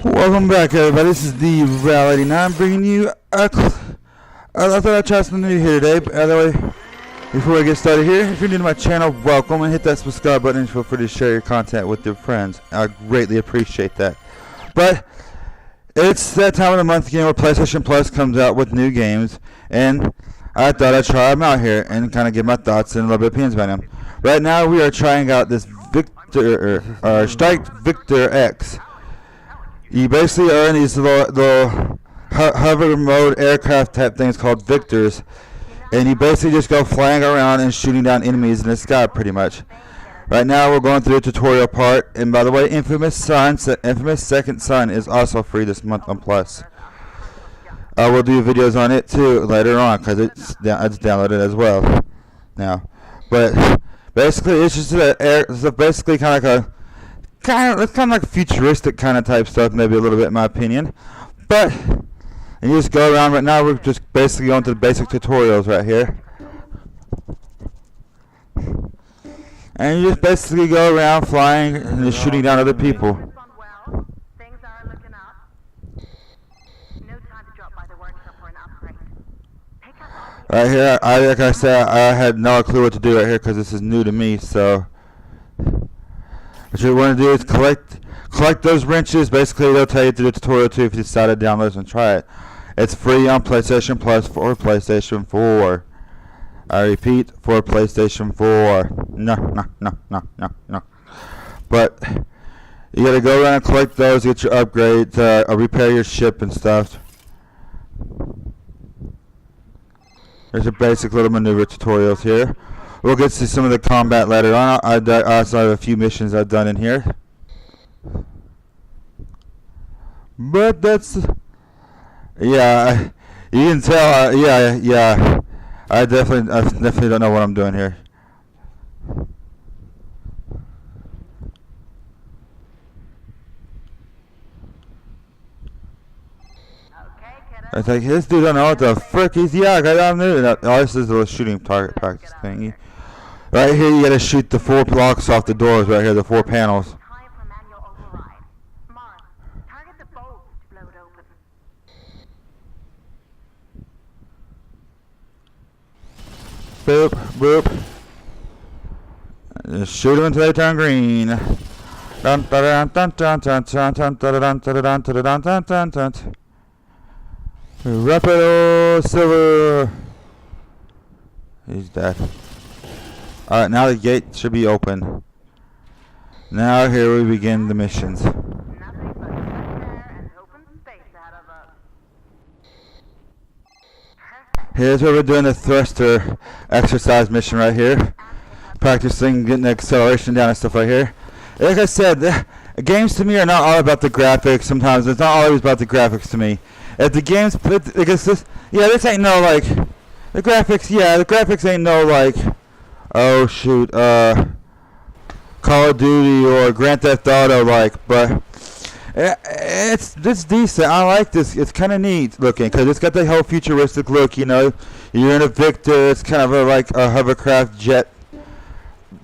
Welcome back, everybody. This is the Reality 9 bringing you I thought I'd try something new here today. But other way, before I get started here, if you're new to my channel, welcome, and hit that subscribe button and feel free to share your content with your friends. I greatly appreciate that. But it's that time of the month again where PlayStation Plus comes out with new games, and I thought I'd try them out here and kind of give my thoughts and a little bit of opinions about them. Right now, we are trying out this Strike Victor X. You basically are in these little hover mode aircraft type things called Victors, and you basically just go flying around and shooting down enemies in the sky pretty much. Right now we're going through the tutorial part, and by the way, Infamous Second Son is also free this month on Plus. I will do videos on it too later on because it's downloaded as well now. But basically it's just basically kind of like it's kind of like futuristic kind of type stuff, maybe a little bit in my opinion. But and you just go around. Right now we're just basically going to the basic tutorials right here, and you just basically go around flying and just shooting down other people. Right here, like I said, I had no clue what to do right here because this is new to me. So what you want to do is collect those wrenches. Basically, they'll tell you to do the tutorial too if you decide to download this and try it. It's free on PlayStation Plus for PlayStation 4. I repeat, for PlayStation 4. No. But you gotta go around and collect those, get your upgrades, repair your ship and stuff. There's a basic little maneuver tutorials here. We'll get to some of the combat later on. I also have a few missions I've done in here. But that's, yeah, you can tell, yeah. I definitely don't know what I'm doing here. I think this dude don't know what the frick he's. Yeah, I'm new. Oh, this is a shooting target practice thingy. Right here, you gotta shoot the 4 blocks off the doors. Right here, the 4 panels. Boop, boop. Just shoot them until they turn green. Dun dun dun dun dun dun dun dun dun dun dun dun dun dun. Rapido Silver. He's dead. Alright, now the gate should be open. Now here we begin the missions. Here's where we're doing the thruster exercise mission right here. Practicing getting the acceleration down and stuff right here. Like I said, games to me are not all about the graphics. Sometimes it's not always about the graphics to me. If the game's this ain't no like the graphics ain't no like, oh shoot, Call of Duty or Grand Theft Auto like, but it's decent. I like this. It's kind of neat looking because it's got the whole futuristic look. You know, you're in a Victor. It's kind of like a hovercraft jet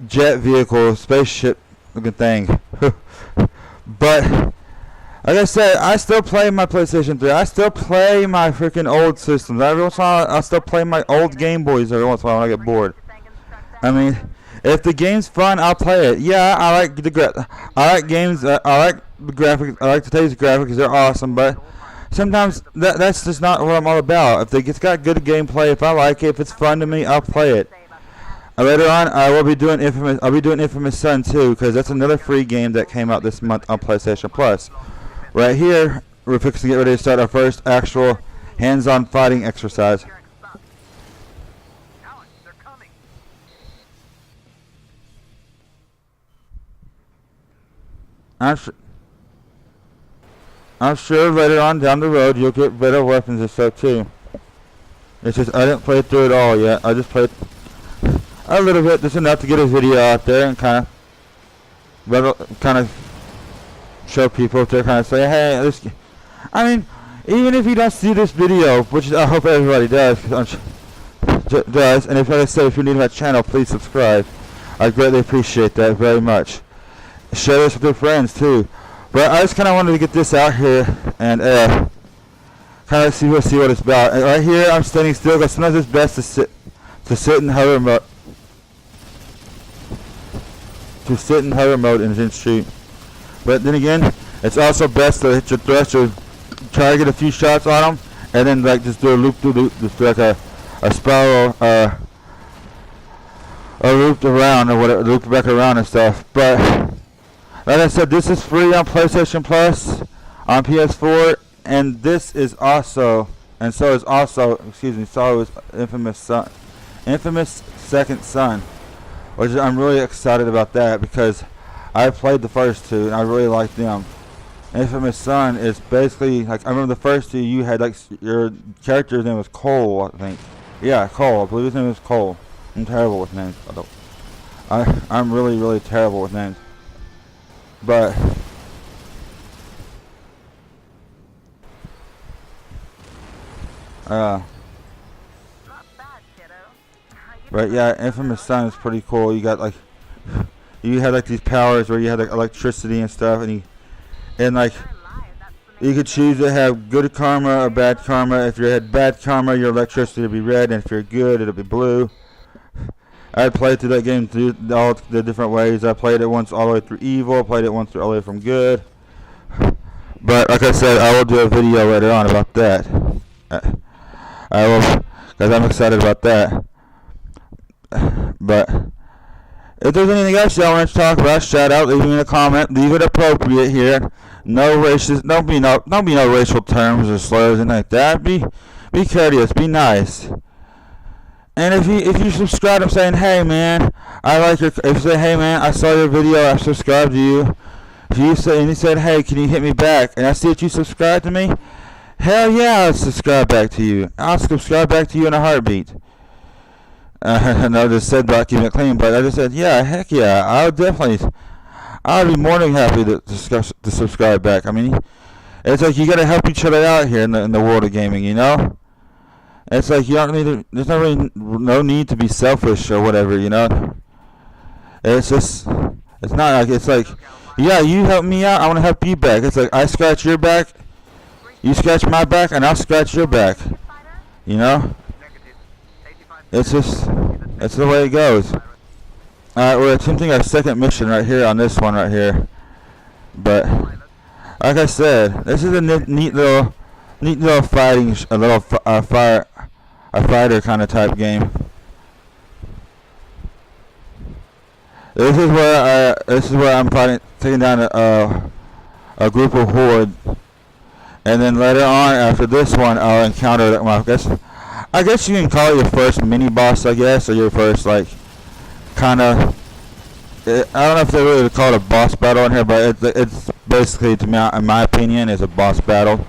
vehicle, spaceship looking thing. But like I said, I still play my PlayStation 3. I still play my freaking old systems. Every once in a while, I still play my old Game Boys every once in a while when I get bored. I mean, if the game's fun, I'll play it. Yeah, I like games. I like the graphics. I like today's graphics. They're awesome. But sometimes that's just not what I'm all about. If it's got good gameplay, if I like it, if it's fun to me, I'll play it. Later on, I will be doing Infamous. I'll be doing Infamous Son too, because that's another free game that came out this month on PlayStation Plus. Right here, we're fixing to get ready to start our first actual hands-on fighting exercise. I'm sure later on down the road you'll get better weapons and stuff too. It's just I didn't play through it all yet. I just played a little bit, just enough to get a video out there and kind of show people to kind of say, hey, this. I mean, even if you don't see this video, which I hope everybody does, and if I say if you're new to my channel, please subscribe. I greatly appreciate that very much. Share this with your friends too. But I just kind of wanted to get this out here and kind of see what it's about. And right here, I'm standing still because sometimes it's best to sit in hover mode. To sit in hover mode and then shoot. But then again, it's also best to hit your thruster, try to get a few shots on them, and then like just do a loop through loop, just do like a spiral, or looped around or whatever, looped back around and stuff. But like I said, this is free on PlayStation Plus, on PS4, and this is also, and so is also, so is Infamous Second Son, which I'm really excited about that because I played the first two and I really liked them. Infamous Son is basically like, I remember the first two, you had like your character's name was Cole, I think. Yeah, Cole. I believe his name is Cole. I'm terrible with names. I'm really terrible with names. But but yeah, Infamous Son is pretty cool. You got like, you had like these powers where you had like electricity and stuff, and like you could choose to have good karma or bad karma. If you had bad karma, your electricity would be red, and if you're good, it'll be blue. I played through that game through all the different ways. I played it once all the way through evil, played it once all the way from good. But like I said, I will do a video later on about that. I will, because I'm excited about that. But if there's anything else y'all want to talk about, shout out, leave me a comment, leave it appropriate here. No racist, don't be no racial terms or slurs and like that. Be courteous, be nice. And if you subscribe, I'm saying, hey man, I like your. If you say, hey man, I saw your video, I subscribed to you. If you say, and you said, hey, can you hit me back? And I see that you subscribed to me. Hell yeah, I'll subscribe back to you. I'll subscribe back to you in a heartbeat. And I just said about keeping it clean, but I just said, yeah, heck yeah, I'll be more than happy to subscribe back. I mean, it's like you gotta help each other out here in the world of gaming, you know. It's like you don't need to, there's no need to be selfish or whatever, you know. It's just, it's not like, it's like, yeah, you help me out, I want to help you back. It's like I scratch your back, you scratch my back, and I'll scratch your back, you know. It's just, it's the way it goes. Alright, we're attempting our second mission right here on this one right here. But like I said, this is a neat little fighting, a fighter kind of type game. This is where I'm taking down a group of horde, and then later on after this one I'll encounter, well, I guess you can call it your first mini boss, I guess, or your first like kind of. I don't know if they really call it a boss battle in here, but it's basically, to me, in my opinion, is a boss battle.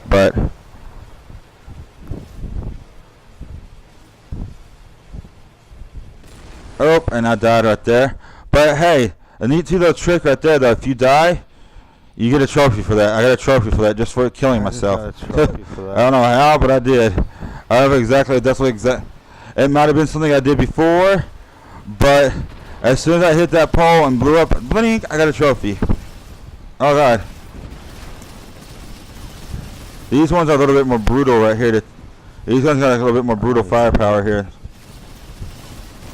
But oh, and I died right there. But hey, a neat little trick right there, though. If you die, you get a trophy for that. I got a trophy for that just for killing myself. I don't know how, but I did. I don't know exactly. It might have been something I did before, but as soon as I hit that pole and blew up, blink, I got a trophy. Oh god. These ones are a little bit more brutal right here. These ones got like a little bit more brutal firepower here.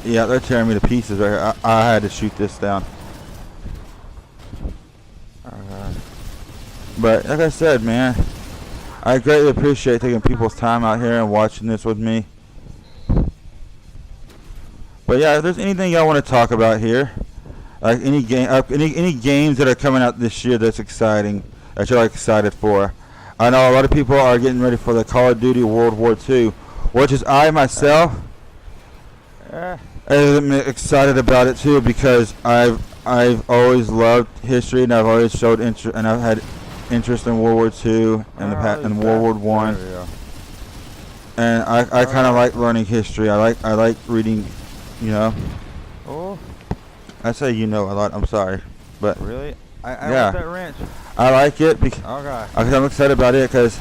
Yeah, they're tearing me to pieces right here. I had to shoot this down. Oh god. But like I said, man, I greatly appreciate taking people's time out here and watching this with me. But yeah, if there's anything y'all want to talk about here, like any games that are coming out this year that's exciting, that you're excited for. I know a lot of people are getting ready for the Call of Duty World War II, which is I myself am excited about it too, because I've always loved history, and I've always showed interest, and I've had interest in World War II and World War I, and I kind of like learning history. I like reading. You know, oh, I say a lot. I'm sorry, but really, I yeah, like that wrench. I like it because I'm excited about it because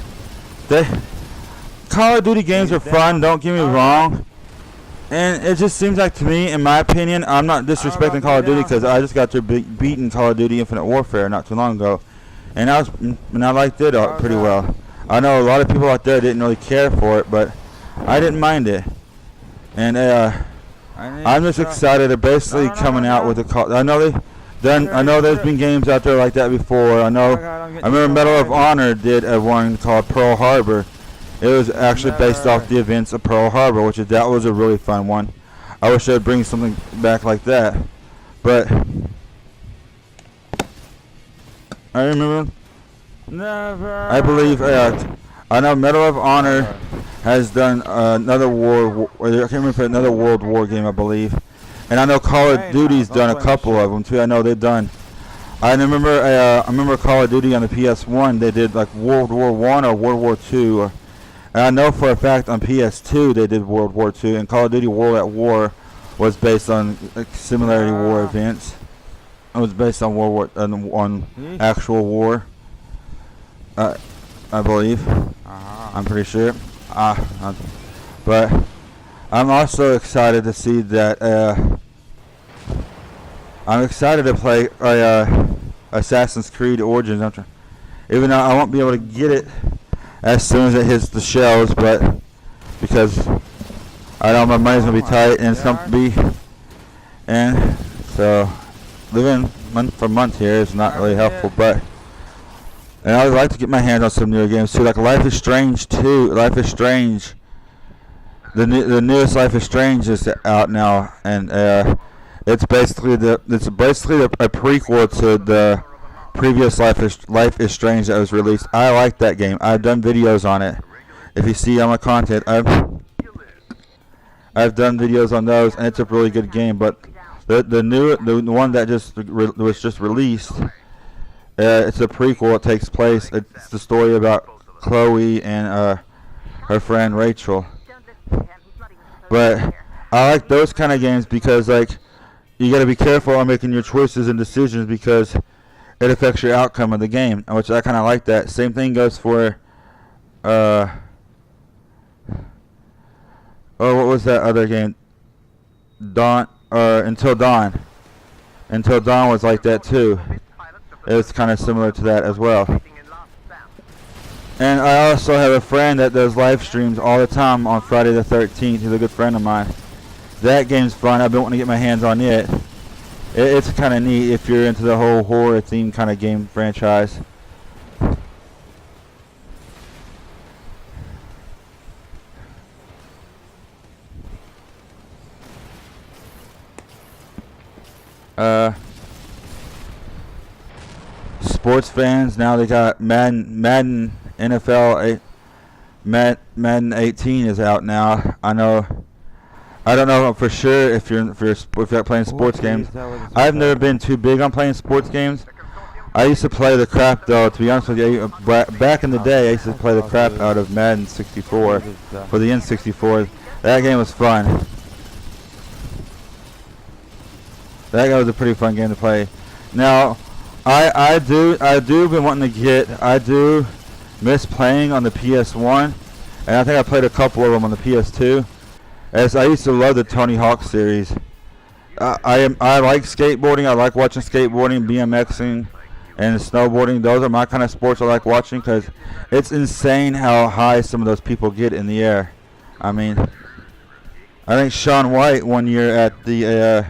Call of Duty games are fun. Don't get me wrong, and it just seems like to me, in my opinion, I'm not disrespecting Call of Duty because I just got through beating Call of Duty Infinite Warfare not too long ago, and I liked it pretty well. I know a lot of people out there didn't really care for it, but I didn't mind it. And I'm just excited. They're basically coming out with a. I know there's been games out there like that before. I remember Medal of Honor did one called Pearl Harbor. It was actually based off the events of Pearl Harbor, that was a really fun one. I wish they'd bring something back like that. But I remember. I believe. I know Medal of Honor has done another I can't remember another World War game, I believe. And I know Call of Duty's done a couple of them too. I know they've done. I remember Call of Duty on the PS1. They did like World War I or World War II. And I know for a fact on PS2 they did World War II. And Call of Duty World at War was based on similarity war events. It was based on on actual war. I believe. I'm pretty sure. But I'm also excited to see that. I'm excited to play Assassin's Creed Origins. Even though I won't be able to get it as soon as it hits the shelves, but because I know my money's gonna be tight and it's gonna be, and so living month for month here is not really helpful. But and I would like to get my hands on some newer games too, like Life is Strange 2. Life is Strange. The newest Life is Strange is out now, and it's basically a prequel to the previous Life is Strange that was released. I like that game. I've done videos on it. If you see on my content, I've done videos on those, and it's a really good game. But the one that was just released, it's a prequel. It takes place. It's the story about Chloe and her friend Rachel. But I like those kind of games because you got to be careful on making your choices and decisions because it affects your outcome of the game, which I kind of like that. Same thing goes for what was that other game? Until Dawn. Until Dawn was like that too. It was kind of similar to that as well. And I also have a friend that does live streams all the time on Friday the 13th. He's a good friend of mine. That game's fun. I've been wanting to get my hands on it. It's kind of neat if you're into the whole horror theme kind of game franchise. Sports fans, now they got Madden NFL Madden 18 is out now. I don't know for sure if you're playing sports games. I've never been too big on playing sports games. I used to play the crap though. To be honest with you, back in the day, I used to play the crap out of Madden 64 for the N64. That game was fun. That was a pretty fun game to play. Now, I do been wanting to get. I do miss playing on the PS1, and I think I played a couple of them on the PS2. As I used to love the Tony Hawk series. I like skateboarding. I like watching skateboarding, BMXing, and snowboarding. Those are my kind of sports I like watching because it's insane how high some of those people get in the air. I mean, I think Shaun White one year at the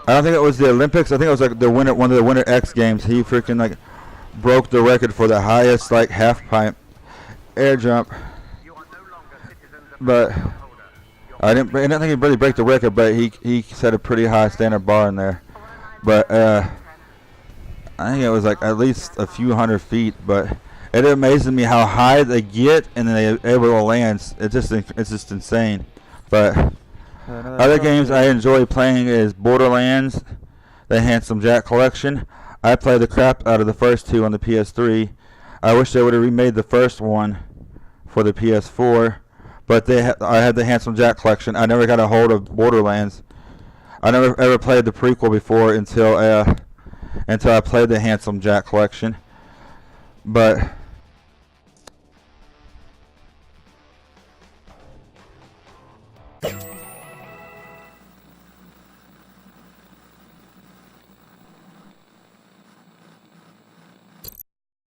I don't think it was the Olympics. I think it was like one of the Winter X Games. He freaking broke the record for the highest half pipe air jump. But I didn't think he really break the record, but he set a pretty high standard bar in there. But I think it was at least a few hundred feet. But it amazes me how high they get and then they're able to land. It's just insane. But other games I enjoy playing is Borderlands, the Handsome Jack Collection. I played the crap out of the first two on the PS3. I wish they would have remade the first one for the PS4, but I had the Handsome Jack Collection. I never got a hold of Borderlands. I never ever played the prequel before until I played the Handsome Jack Collection. But